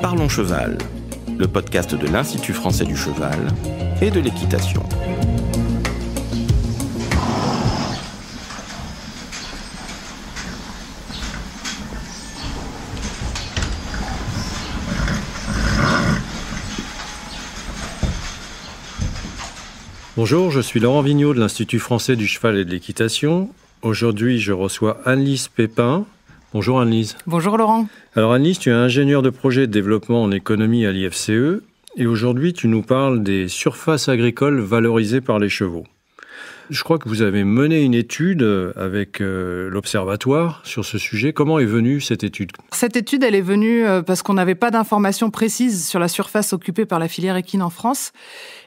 Parlons Cheval, le podcast de l'Institut français du cheval et de l'équitation. Bonjour, je suis Laurent Vigneault de l'Institut français du cheval et de l'équitation. Aujourd'hui, je reçois Anne-Lise Pépin. Bonjour Anne-Lise. Bonjour Laurent. Alors Anne-Lise, tu es ingénieure de projet de développement en économie à l'IFCE et aujourd'hui tu nous parles des surfaces agricoles valorisées par les chevaux. Je crois que vous avez mené une étude avec l'Observatoire sur ce sujet. Comment est venue cette étude ? Cette étude, elle est venue parce qu'on n'avait pas d'informations précises sur la surface occupée par la filière équine en France.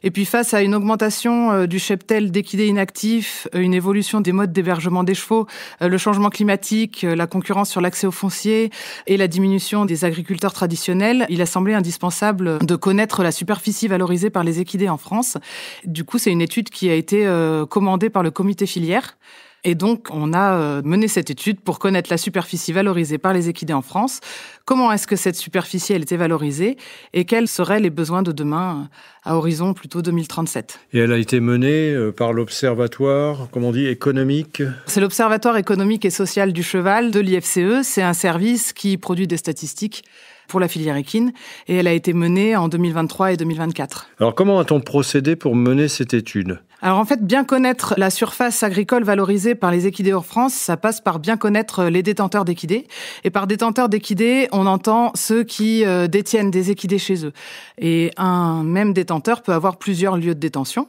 Et puis face à une augmentation du cheptel d'équidés inactifs, une évolution des modes d'hébergement des chevaux, le changement climatique, la concurrence sur l'accès au foncier et la diminution des agriculteurs traditionnels, il a semblé indispensable de connaître la superficie valorisée par les équidés en France. Du coup, c'est une étude qui a été commandée par le comité filière. Et donc, on a mené cette étude pour connaître la superficie valorisée par les équidés en France. Comment est-ce que cette superficie, elle était valorisée et quels seraient les besoins de demain à horizon plutôt 2037. Et elle a été menée par l'Observatoire, comment on dit, économique ? C'est l'Observatoire économique et social du cheval de l'IFCE. C'est un service qui produit des statistiques pour la filière équine et elle a été menée en 2023 et 2024. Alors, comment a-t-on procédé pour mener cette étude ? Alors en fait, bien connaître la surface agricole valorisée par les équidés en France, ça passe par bien connaître les détenteurs d'équidés. Et par détenteurs d'équidés, on entend ceux qui détiennent des équidés chez eux. Et un même détenteur peut avoir plusieurs lieux de détention.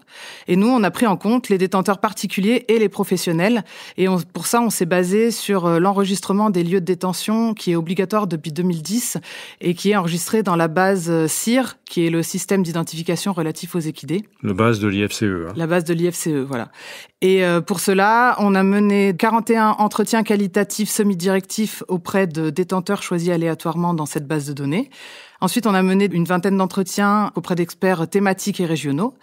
Et nous, on a pris en compte les détenteurs particuliers et les professionnels. Et pour ça, on s'est basé sur l'enregistrement des lieux de détention qui est obligatoire depuis 2010 et qui est enregistré dans la base CIR, qui est le système d'identification relatif aux équidés. La base de l'IFCE. La base de l'IFCE, voilà. Et pour cela, on a mené 41 entretiens qualitatifs semi-directifs auprès de détenteurs choisis aléatoirement dans cette base de données. Ensuite, on a mené une vingtaine d'entretiens auprès d'experts thématiques et régionaux.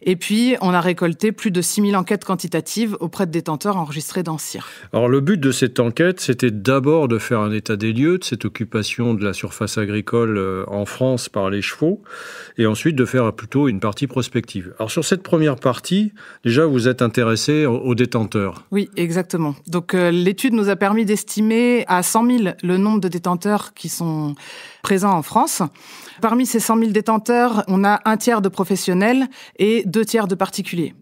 Et puis, on a récolté plus de 6000 enquêtes quantitatives auprès de détenteurs enregistrés dans CIR. Alors, le but de cette enquête, c'était d'abord de faire un état des lieux de cette occupation de la surface agricole en France par les chevaux, et ensuite de faire plutôt une partie prospective. Alors, sur cette première partie, déjà, vous êtes intéressé aux détenteurs. Oui, exactement. Donc, l'étude nous a permis d'estimer à 100 000 le nombre de détenteurs qui sont présents en France. Parmi ces 100 000 détenteurs, on a un tiers de professionnels et 2 tiers de particuliers.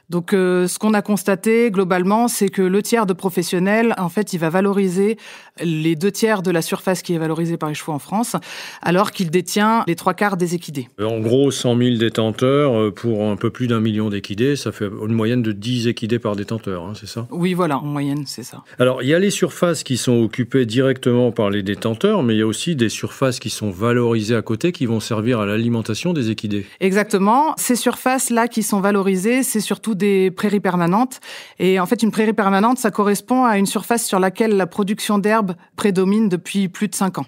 Donc, ce qu'on a constaté globalement, c'est que le tiers de professionnels, en fait, il va valoriser les 2 tiers de la surface qui est valorisée par les chevaux en France, alors qu'il détient les 3/4 des équidés. En gros, 100 000 détenteurs pour un peu plus d'1 million d'équidés, ça fait une moyenne de 10 équidés par détenteur, c'est ça ? Oui, voilà, en moyenne, c'est ça. Alors, il y a les surfaces qui sont occupées directement par les détenteurs, mais il y a aussi des surfaces qui sont valorisées à côté, qui vont servir à l'alimentation des équidés. Exactement. Ces surfaces-là qui sont valorisées, c'est surtout des prairies permanentes. Et en fait, une prairie permanente, ça correspond à une surface sur laquelle la production d'herbe prédomine depuis plus de 5 ans.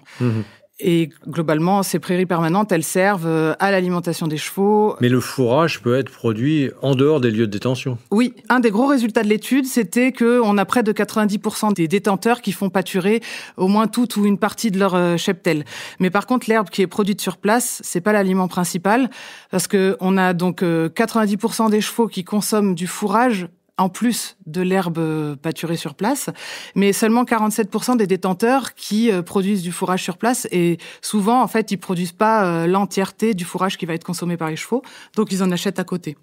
Et globalement, ces prairies permanentes, elles servent à l'alimentation des chevaux. Mais le fourrage peut être produit en dehors des lieux de détention. Oui, un des gros résultats de l'étude, c'était qu'on a près de 90% des détenteurs qui font pâturer au moins toute ou une partie de leur cheptel. Mais par contre, l'herbe qui est produite sur place, c'est pas l'aliment principal, parce que on a donc 90% des chevaux qui consomment du fourrage en plus de l'herbe pâturée sur place, mais seulement 47% des détenteurs qui produisent du fourrage sur place. Et souvent, en fait, ils produisent pas l'entièreté du fourrage qui va être consommé par les chevaux, donc ils en achètent à côté.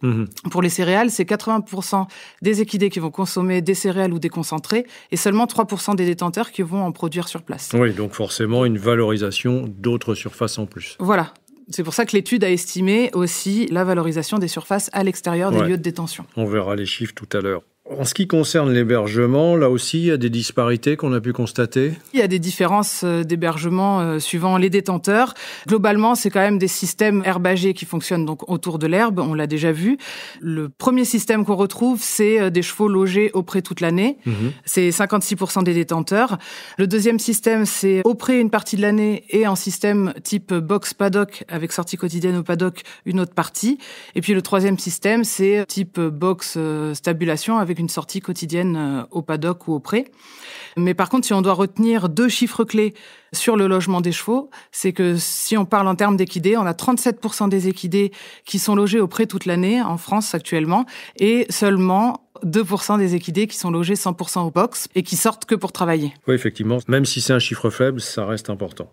Pour les céréales, c'est 80% des équidés qui vont consommer des céréales ou des concentrés, et seulement 3% des détenteurs qui vont en produire sur place. Oui, donc forcément une valorisation d'autres surfaces en plus. Voilà. C'est pour ça que l'étude a estimé aussi la valorisation des surfaces à l'extérieur des lieux de détention. On verra les chiffres tout à l'heure. En ce qui concerne l'hébergement, là aussi, il y a des disparités qu'on a pu constater. Il y a des différences d'hébergement suivant les détenteurs. Globalement, c'est quand même des systèmes herbagés qui fonctionnent donc autour de l'herbe, on l'a déjà vu. Le premier système qu'on retrouve, c'est des chevaux logés au pré toute l'année. C'est 56% des détenteurs. Le deuxième système, c'est au pré une partie de l'année et en système type box paddock avec sortie quotidienne au paddock une autre partie. Et puis le troisième système, c'est type box stabulation avec avec une sortie quotidienne au paddock ou au pré. Mais par contre, si on doit retenir 2 chiffres clés sur le logement des chevaux, c'est que si on parle en termes d'équidés, on a 37% des équidés qui sont logés au pré toute l'année en France actuellement, et seulement 2% des équidés qui sont logés 100% au box et qui sortent que pour travailler. Oui, effectivement, même si c'est un chiffre faible, ça reste important.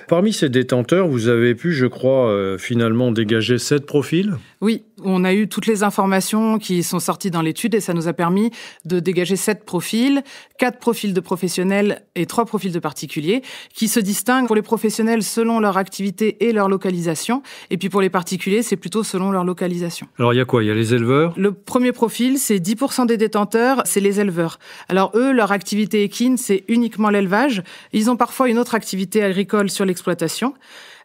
Parmi ces détenteurs, vous avez pu, je crois, finalement dégager 7 profils ? Oui, on a eu toutes les informations qui sont sorties dans l'étude et ça nous a permis de dégager 7 profils, 4 profils de professionnels et 3 profils de particuliers qui se distinguent pour les professionnels selon leur activité et leur localisation. Et puis pour les particuliers, c'est plutôt selon leur localisation. Alors il y a quoi ? Il y a les éleveurs ? Le premier profil, c'est 10% des détenteurs, c'est les éleveurs. Alors eux, leur activité équine, c'est uniquement l'élevage. Ils ont parfois une autre activité agricole sur l'exploitation.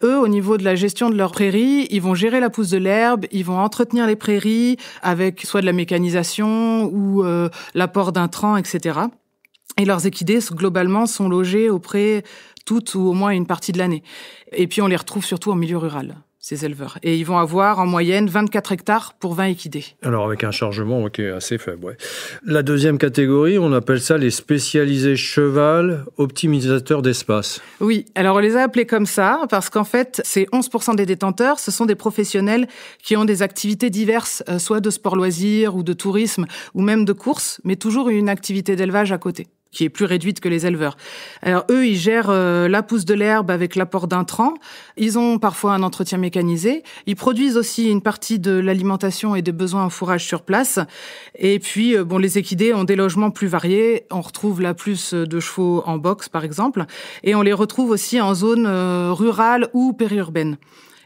Eux, au niveau de la gestion de leurs prairies, ils vont gérer la pousse de l'herbe, ils vont entretenir les prairies avec soit de la mécanisation ou l'apport d'intrants, etc. Et leurs équidés, globalement, sont logés auprès toute ou au moins une partie de l'année. Et puis, on les retrouve surtout en milieu rural, ces éleveurs. Et ils vont avoir en moyenne 24 hectares pour 20 équidés. Alors, avec un chargement qui est assez faible, ouais. La deuxième catégorie, on appelle ça les spécialisés cheval, optimisateurs d'espace. Oui, alors on les a appelés comme ça parce qu'en fait, c'est 11% des détenteurs, ce sont des professionnels qui ont des activités diverses, soit de sport loisirs ou de tourisme ou même de course, mais toujours une activité d'élevage à côté, qui est plus réduite que les éleveurs. Alors eux, ils gèrent la pousse de l'herbe avec l'apport d'intrants. Ils ont parfois un entretien mécanisé. Ils produisent aussi une partie de l'alimentation et des besoins en fourrage sur place. Et puis, les équidés ont des logements plus variés. On retrouve là plus de chevaux en box, par exemple. Et on les retrouve aussi en zone rurale ou périurbaine.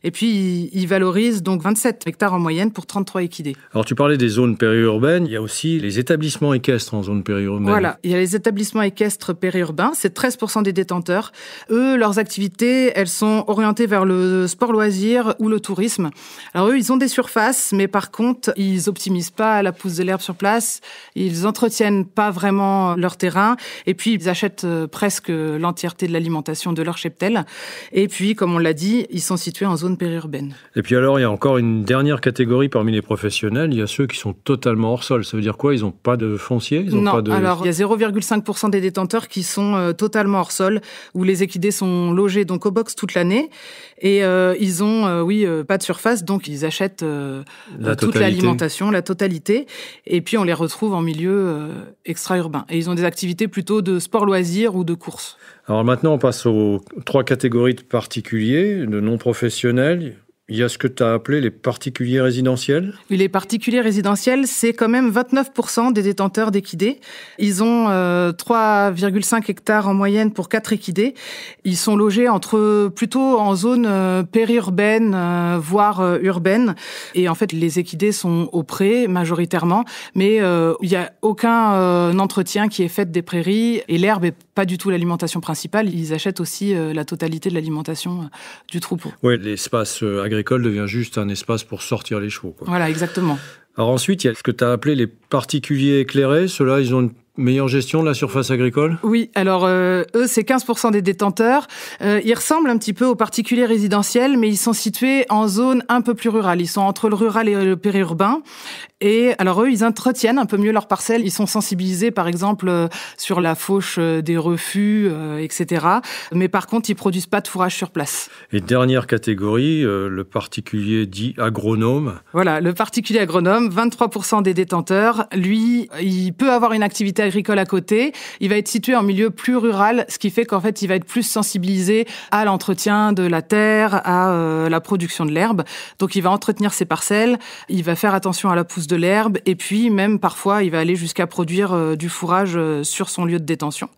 Et puis, ils valorisent donc 27 hectares en moyenne pour 33 équidés. Alors, tu parlais des zones périurbaines. Il y a aussi les établissements équestres en zone périurbaine. Voilà, il y a les établissements équestres périurbains. C'est 13% des détenteurs. Eux, leurs activités, elles sont orientées vers le sport loisir ou le tourisme. Alors, eux, ils ont des surfaces, mais par contre, ils optimisent pas la pousse de l'herbe sur place. Ils entretiennent pas vraiment leur terrain. Et puis, ils achètent presque l'entièreté de l'alimentation de leur cheptel. Et puis, comme on l'a dit, ils sont situés en zone périurbaine. Et puis alors, il y a encore une dernière catégorie parmi les professionnels, il y a ceux qui sont totalement hors sol. Ça veut dire quoi ? Ils n'ont pas de foncier ? Non, alors il y a 0,5% des détenteurs qui sont totalement hors sol, où les équidés sont logés donc au box toute l'année, et ils ont, pas de surface, donc ils achètent toute l'alimentation, la totalité, et puis on les retrouve en milieu extra-urbain. Et ils ont des activités plutôt de sport loisir ou de course. Alors maintenant, on passe aux 3 catégories de particuliers, de non-professionnels. Il y a ce que tu as appelé les particuliers résidentiels. Oui, les particuliers résidentiels, c'est quand même 29% des détenteurs d'équidés. Ils ont 3,5 hectares en moyenne pour 4 équidés. Ils sont logés plutôt en zone périurbaine, voire urbaine. Et en fait, les équidés sont au pré majoritairement, mais il n'y a aucun entretien qui est fait des prairies. Et l'herbe est pas du tout l'alimentation principale. Ils achètent aussi la totalité de l'alimentation du troupeau. Oui, l'espace agricole devient juste un espace pour sortir les chevaux, quoi. Voilà, exactement. Alors ensuite, il y a ce que tu as appelé les particuliers éclairés. Ceux-là, ils ont une meilleure gestion de la surface agricole ? Oui, alors eux, c'est 15% des détenteurs. Ils ressemblent un petit peu aux particuliers résidentiels, mais ils sont situés en zone un peu plus rurale. Ils sont entre le rural et le périurbain. Et alors eux, ils entretiennent un peu mieux leurs parcelles. Ils sont sensibilisés, par exemple, sur la fauche des refus, etc. Mais par contre, ils produisent pas de fourrage sur place. Et dernière catégorie, le particulier dit agronome. Voilà, le particulier agronome, 23% des détenteurs. Lui, il peut avoir une activité agricole à côté. Il va être situé en milieu plus rural, ce qui fait qu'en fait, il va être plus sensibilisé à l'entretien de la terre, à la production de l'herbe. Donc, il va entretenir ses parcelles. Il va faire attention à la pousse de l'herbe et puis même parfois il va aller jusqu'à produire du fourrage sur son lieu de détention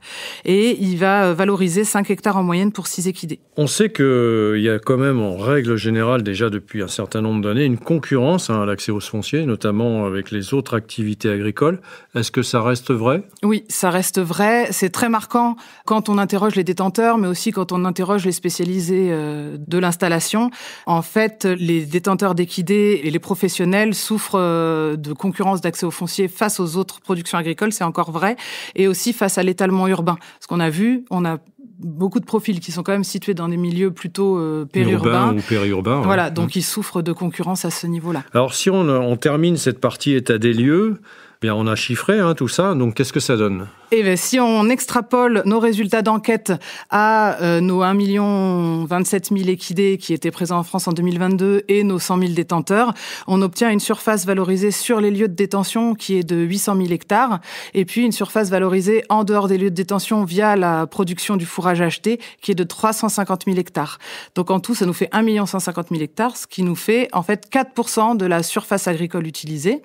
et il va valoriser 5 hectares en moyenne pour 6 équidés. On sait qu'il y a quand même en règle générale déjà depuis un certain nombre d'années une concurrence à l'accès au foncier, notamment avec les autres activités agricoles. Est-ce que ça reste vrai ? Oui, ça reste vrai. C'est très marquant quand on interroge les détenteurs mais aussi quand on interroge les spécialisés de l'installation. En fait, les détenteurs d'équidés et les professionnels souffrent de concurrence d'accès au foncier face aux autres productions agricoles, c'est encore vrai, et aussi face à l'étalement urbain. Ce qu'on a vu, on a beaucoup de profils qui sont quand même situés dans des milieux plutôt périurbains. Urbains ou périurbains. Voilà, donc ils souffrent de concurrence à ce niveau-là. Alors si on termine cette partie état des lieux, Bien, on a chiffré tout ça, donc qu'est-ce que ça donne ? Eh bien, si on extrapole nos résultats d'enquête à nos 1 027 000 équidés qui étaient présents en France en 2022 et nos 100 000 détenteurs, on obtient une surface valorisée sur les lieux de détention qui est de 800 000 hectares et puis une surface valorisée en dehors des lieux de détention via la production du fourrage acheté qui est de 350 000 hectares. Donc en tout, ça nous fait 1 150 000 hectares, ce qui nous fait en fait 4% de la surface agricole utilisée,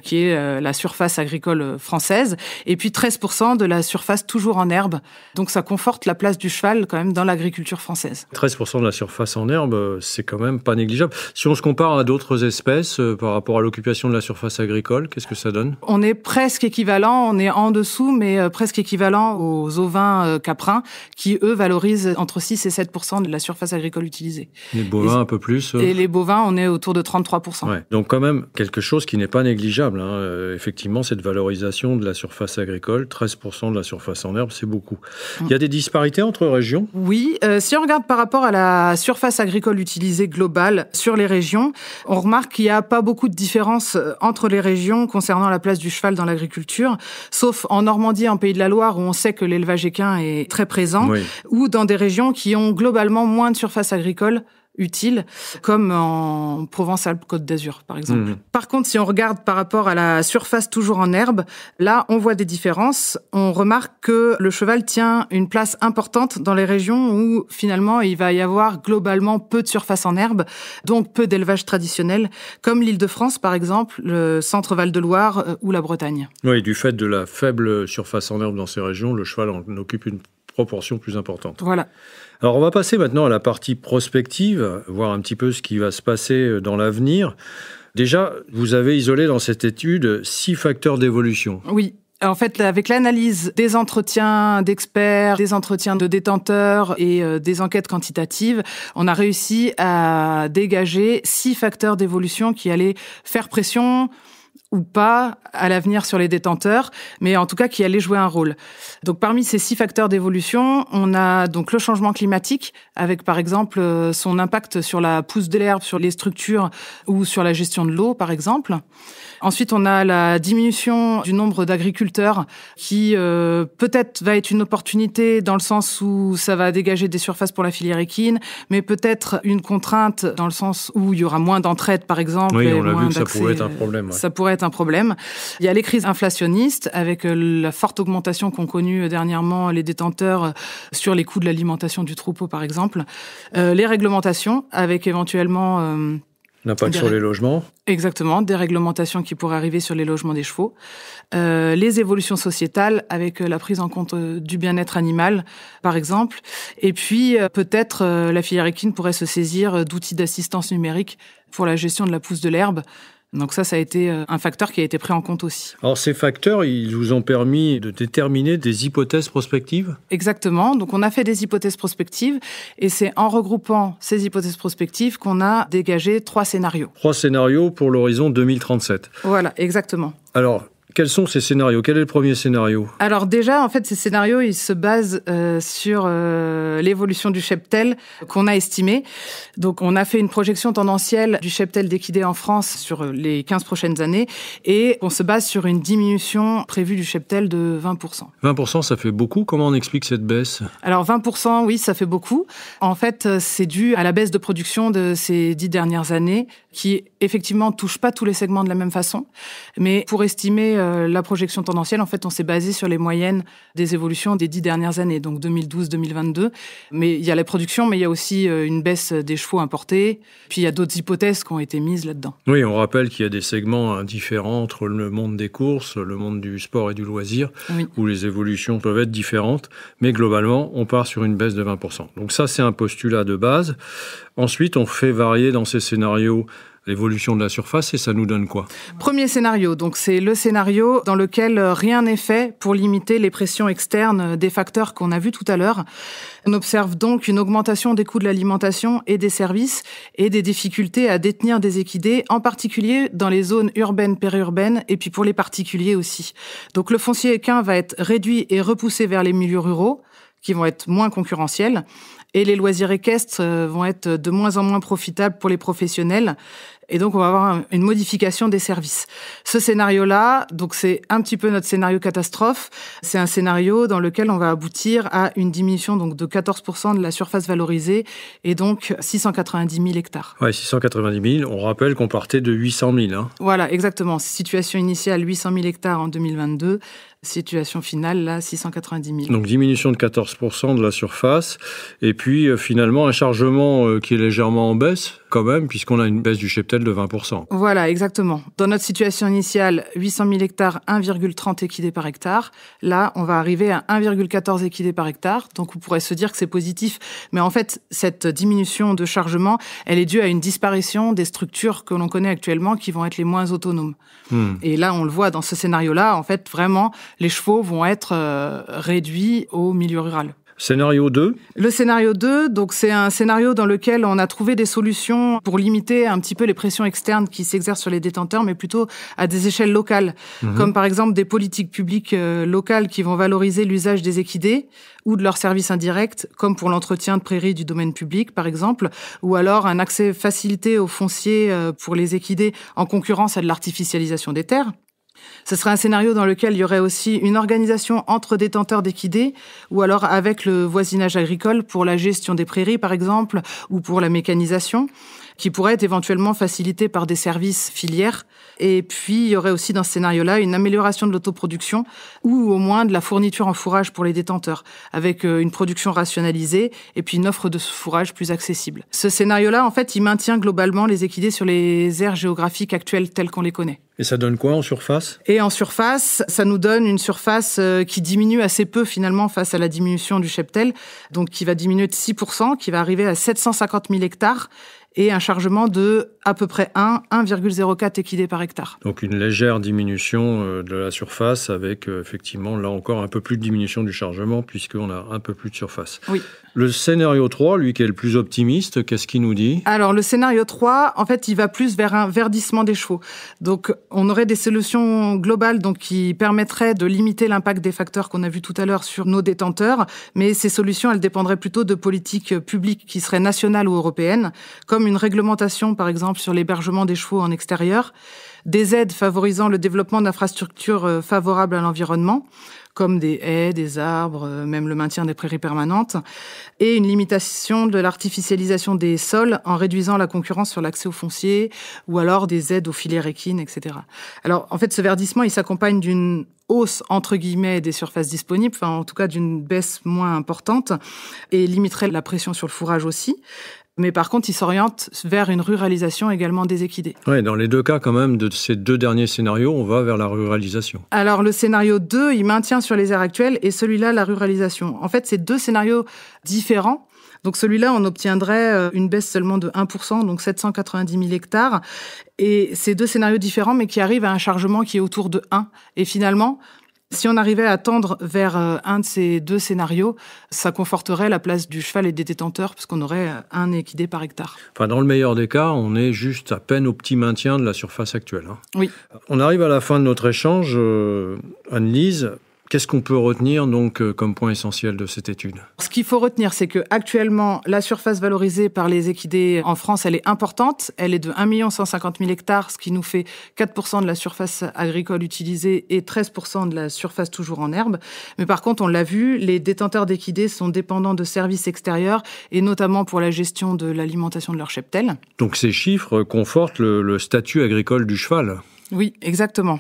qui est la surface agricole française, et puis 13% de la surface toujours en herbe. Donc ça conforte la place du cheval quand même dans l'agriculture française. 13% de la surface en herbe, c'est quand même pas négligeable. Si on se compare à d'autres espèces par rapport à l'occupation de la surface agricole, qu'est-ce que ça donne ? On est presque équivalent, on est en dessous, mais presque équivalent aux ovins caprins, qui eux valorisent entre 6 et 7% de la surface agricole utilisée. Les bovins un peu plus Et les bovins, on est autour de 33%. Ouais. Donc quand même quelque chose qui n'est pas négligeable. Effectivement, cette valorisation de la surface agricole, 13% de la surface en herbe, c'est beaucoup. Il y a des disparités entre régions ? Oui, si on regarde par rapport à la surface agricole utilisée globale sur les régions, on remarque qu'il n'y a pas beaucoup de différence entre les régions concernant la place du cheval dans l'agriculture, sauf en Normandie, en Pays de la Loire, où on sait que l'élevage équin est très présent, oui. Ou dans des régions qui ont globalement moins de surface agricole utile, comme en Provence-Alpes-Côte d'Azur, par exemple. Par contre, si on regarde par rapport à la surface toujours en herbe, là, on voit des différences. On remarque que le cheval tient une place importante dans les régions où, finalement, il va y avoir globalement peu de surface en herbe, donc peu d'élevage traditionnel, comme l'Île-de-France, par exemple, le centre Val-de-Loire ou la Bretagne. Oui, du fait de la faible surface en herbe dans ces régions, le cheval en occupe une proportion plus importante. Voilà. Alors, on va passer maintenant à la partie prospective, voir un petit peu ce qui va se passer dans l'avenir. Déjà, vous avez isolé dans cette étude 6 facteurs d'évolution. Oui. En fait, avec l'analyse des entretiens d'experts, des entretiens de détenteurs et des enquêtes quantitatives, on a réussi à dégager 6 facteurs d'évolution qui allaient faire pression ou pas à l'avenir sur les détenteurs, mais en tout cas qui allaient jouer un rôle. Donc parmi ces 6 facteurs d'évolution, on a donc le changement climatique, avec par exemple son impact sur la pousse de l'herbe, sur les structures ou sur la gestion de l'eau, par exemple. Ensuite, on a la diminution du nombre d'agriculteurs qui peut-être va être une opportunité dans le sens où ça va dégager des surfaces pour la filière équine, mais peut-être une contrainte dans le sens où il y aura moins d'entraide, par exemple. Oui, on a vu que ça pouvait être un problème. Ouais. Ça pourrait être un problème. Il y a les crises inflationnistes avec la forte augmentation qu'ont connue dernièrement les détenteurs sur les coûts de l'alimentation du troupeau, par exemple. Les réglementations avec éventuellement... L'impact sur les logements. Exactement, des réglementations qui pourraient arriver sur les logements des chevaux. Les évolutions sociétales avec la prise en compte du bien-être animal, par exemple. Et puis, peut-être, la filière équine pourrait se saisir d'outils d'assistance numérique pour la gestion de la pousse de l'herbe. Donc ça a été un facteur qui a été pris en compte aussi. Alors ces facteurs, ils vous ont permis de déterminer des hypothèses prospectives ? Exactement. Donc on a fait des hypothèses prospectives et c'est en regroupant ces hypothèses prospectives qu'on a dégagé 3 scénarios. 3 scénarios pour l'horizon 2037. Voilà, exactement. Alors, quels sont ces scénarios ? Quel est le premier scénario ? Alors déjà, en fait, ces scénarios, ils se basent sur l'évolution du cheptel qu'on a estimé. Donc, on a fait une projection tendancielle du cheptel d'équidés en France sur les 15 prochaines années et on se base sur une diminution prévue du cheptel de 20%. 20%, ça fait beaucoup. Comment on explique cette baisse ? Alors, 20%, oui, ça fait beaucoup. En fait, c'est dû à la baisse de production de ces 10 dernières années qui, effectivement, touche pas tous les segments de la même façon. Mais pour estimer la projection tendancielle, en fait, on s'est basé sur les moyennes des évolutions des 10 dernières années, donc 2012-2022. Mais il y a la production, mais il y a aussi une baisse des chevaux importés. Puis il y a d'autres hypothèses qui ont été mises là-dedans. Oui, on rappelle qu'il y a des segments différents entre le monde des courses, le monde du sport et du loisir, oui, où les évolutions peuvent être différentes. Mais globalement, on part sur une baisse de 20%. Donc ça, c'est un postulat de base. Ensuite, on fait varier dans ces scénarios l'évolution de la surface, et ça nous donne quoi ? Premier scénario, donc c'est le scénario dans lequel rien n'est fait pour limiter les pressions externes des facteurs qu'on a vus tout à l'heure. On observe donc une augmentation des coûts de l'alimentation et des services et des difficultés à détenir des équidés, en particulier dans les zones urbaines, périurbaines et puis pour les particuliers aussi. Donc le foncier équin va être réduit et repoussé vers les milieux ruraux, qui vont être moins concurrentiels. Et les loisirs équestres vont être de moins en moins profitables pour les professionnels. Et donc, on va avoir une modification des services. Ce scénario-là, donc c'est un petit peu notre scénario catastrophe. C'est un scénario dans lequel on va aboutir à une diminution donc de 14% de la surface valorisée et donc 690 000 hectares. Ouais, 690 000. On rappelle qu'on partait de 800 000. Hein. Voilà, exactement. Situation initiale, 800 000 hectares en 2022. Situation finale, là, 690 000. Donc, diminution de 14% de la surface. Et puis, finalement, un chargement qui est légèrement en baisse, quand même, puisqu'on a une baisse du cheptel de 20%. Voilà, exactement. Dans notre situation initiale, 800 000 hectares, 1,30 équidés par hectare. Là, on va arriver à 1,14 équidés par hectare. Donc, on pourrait se dire que c'est positif. Mais en fait, cette diminution de chargement, elle est due à une disparition des structures que l'on connaît actuellement qui vont être les moins autonomes. Et là, on le voit dans ce scénario-là, en fait, vraiment, les chevaux vont être réduits au milieu rural. Scénario 2. Le scénario 2, donc c'est un scénario dans lequel on a trouvé des solutions pour limiter un petit peu les pressions externes qui s'exercent sur les détenteurs, mais plutôt à des échelles locales, comme par exemple des politiques publiques locales qui vont valoriser l'usage des équidés ou de leurs services indirects, comme pour l'entretien de prairies du domaine public, par exemple, ou alors un accès facilité au foncier pour les équidés en concurrence à de l'artificialisation des terres. Ce serait un scénario dans lequel il y aurait aussi une organisation entre détenteurs d'équidés ou alors avec le voisinage agricole pour la gestion des prairies, par exemple, ou pour la mécanisation, qui pourrait être éventuellement facilitée par des services filières. Et puis, il y aurait aussi dans ce scénario-là une amélioration de l'autoproduction ou au moins de la fourniture en fourrage pour les détenteurs, avec une production rationalisée et puis une offre de fourrage plus accessible. Ce scénario-là, en fait, il maintient globalement les équidés sur les aires géographiques actuelles telles qu'on les connaît. Et ça donne quoi en surface ? Et en surface, ça nous donne une surface qui diminue assez peu finalement face à la diminution du cheptel, donc qui va diminuer de 6%, qui va arriver à 750 000 hectares, et un chargement de à peu près 1,04 équidés par hectare. Donc une légère diminution de la surface avec effectivement là encore un peu plus de diminution du chargement puisqu'on a un peu plus de surface. Oui. Le scénario 3, lui qui est le plus optimiste, qu'est-ce qu'il nous dit ? Alors le scénario 3, en fait, il va plus vers un verdissement des chevaux. Donc on aurait des solutions globales donc, qui permettraient de limiter l'impact des facteurs qu'on a vus tout à l'heure sur nos détenteurs, mais ces solutions, elles dépendraient plutôt de politiques publiques qui seraient nationales ou européennes, comme une réglementation, par exemple, sur l'hébergement des chevaux en extérieur, des aides favorisant le développement d'infrastructures favorables à l'environnement, comme des haies, des arbres, même le maintien des prairies permanentes, et une limitation de l'artificialisation des sols en réduisant la concurrence sur l'accès au foncier, ou alors des aides aux filières équines, etc. Alors, en fait, ce verdissement, il s'accompagne d'une hausse, entre guillemets, des surfaces disponibles, enfin, en tout cas, d'une baisse moins importante, et limiterait la pression sur le fourrage aussi. Mais par contre, il s'oriente vers une ruralisation également des équidés. Oui, dans les deux cas, quand même, de ces deux derniers scénarios, on va vers la ruralisation. Alors, le scénario 2, il maintient sur les aires actuelles et celui-là, la ruralisation. En fait, c'est deux scénarios différents. Donc, celui-là, on obtiendrait une baisse seulement de 1%, donc 790 000 hectares. Et c'est deux scénarios différents, mais qui arrivent à un chargement qui est autour de 1. Et finalement, si on arrivait à tendre vers un de ces deux scénarios, ça conforterait la place du cheval et des détenteurs, parce qu'on aurait un équidé par hectare. Enfin, dans le meilleur des cas, on est juste à peine au petit maintien de la surface actuelle. Hein. Oui. On arrive à la fin de notre échange. Anne-Lise, qu'est-ce qu'on peut retenir donc comme point essentiel de cette étude ? Ce qu'il faut retenir, c'est que actuellement, la surface valorisée par les équidés en France, elle est importante. Elle est de 1 150 000 hectares, ce qui nous fait 4% de la surface agricole utilisée et 13% de la surface toujours en herbe. Mais par contre, on l'a vu, les détenteurs d'équidés sont dépendants de services extérieurs et notamment pour la gestion de l'alimentation de leur cheptel. Donc ces chiffres confortent le statut agricole du cheval. Oui, exactement.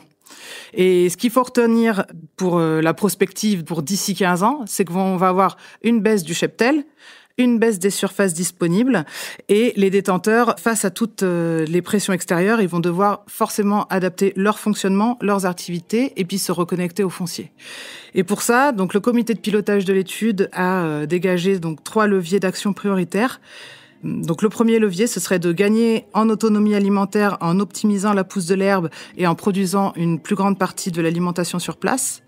Et ce qu'il faut retenir pour la prospective pour d'ici 15 ans, c'est qu'on va avoir une baisse du cheptel, une baisse des surfaces disponibles et les détenteurs, face à toutes les pressions extérieures, ils vont devoir forcément adapter leur fonctionnement, leurs activités et puis se reconnecter au foncier. Et pour ça, donc le comité de pilotage de l'étude a dégagé donc 3 leviers d'action prioritaires. Donc le premier levier, ce serait de gagner en autonomie alimentaire en optimisant la pousse de l'herbe et en produisant une plus grande partie de l'alimentation sur place.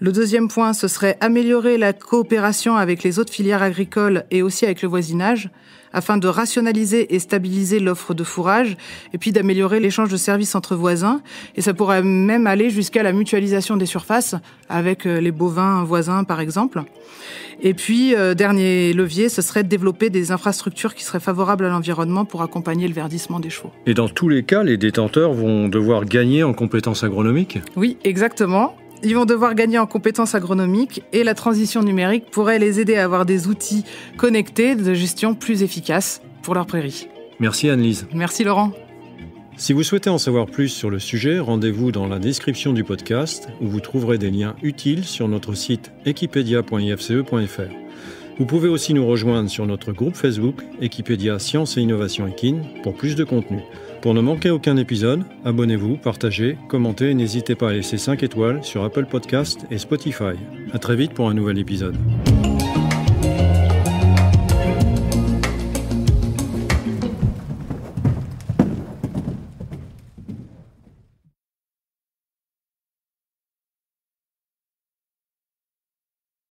Le deuxième point, ce serait améliorer la coopération avec les autres filières agricoles et aussi avec le voisinage, afin de rationaliser et stabiliser l'offre de fourrage, et puis d'améliorer l'échange de services entre voisins. Et ça pourrait même aller jusqu'à la mutualisation des surfaces avec les bovins voisins, par exemple. Et puis, dernier levier, ce serait de développer des infrastructures qui seraient favorables à l'environnement pour accompagner le verdissement des chevaux. Et dans tous les cas, les détenteurs vont devoir gagner en compétences agronomiques ? Oui, exactement. Ils vont devoir gagner en compétences agronomiques et la transition numérique pourrait les aider à avoir des outils connectés de gestion plus efficaces pour leurs prairies. Merci Anne-Lise. Merci Laurent. Si vous souhaitez en savoir plus sur le sujet, rendez-vous dans la description du podcast où vous trouverez des liens utiles sur notre site equipedia.ifce.fr. Vous pouvez aussi nous rejoindre sur notre groupe Facebook Equipedia Sciences et Innovation Équine pour plus de contenu. Pour ne manquer aucun épisode, abonnez-vous, partagez, commentez et n'hésitez pas à laisser 5 étoiles sur Apple Podcasts et Spotify. À très vite pour un nouvel épisode.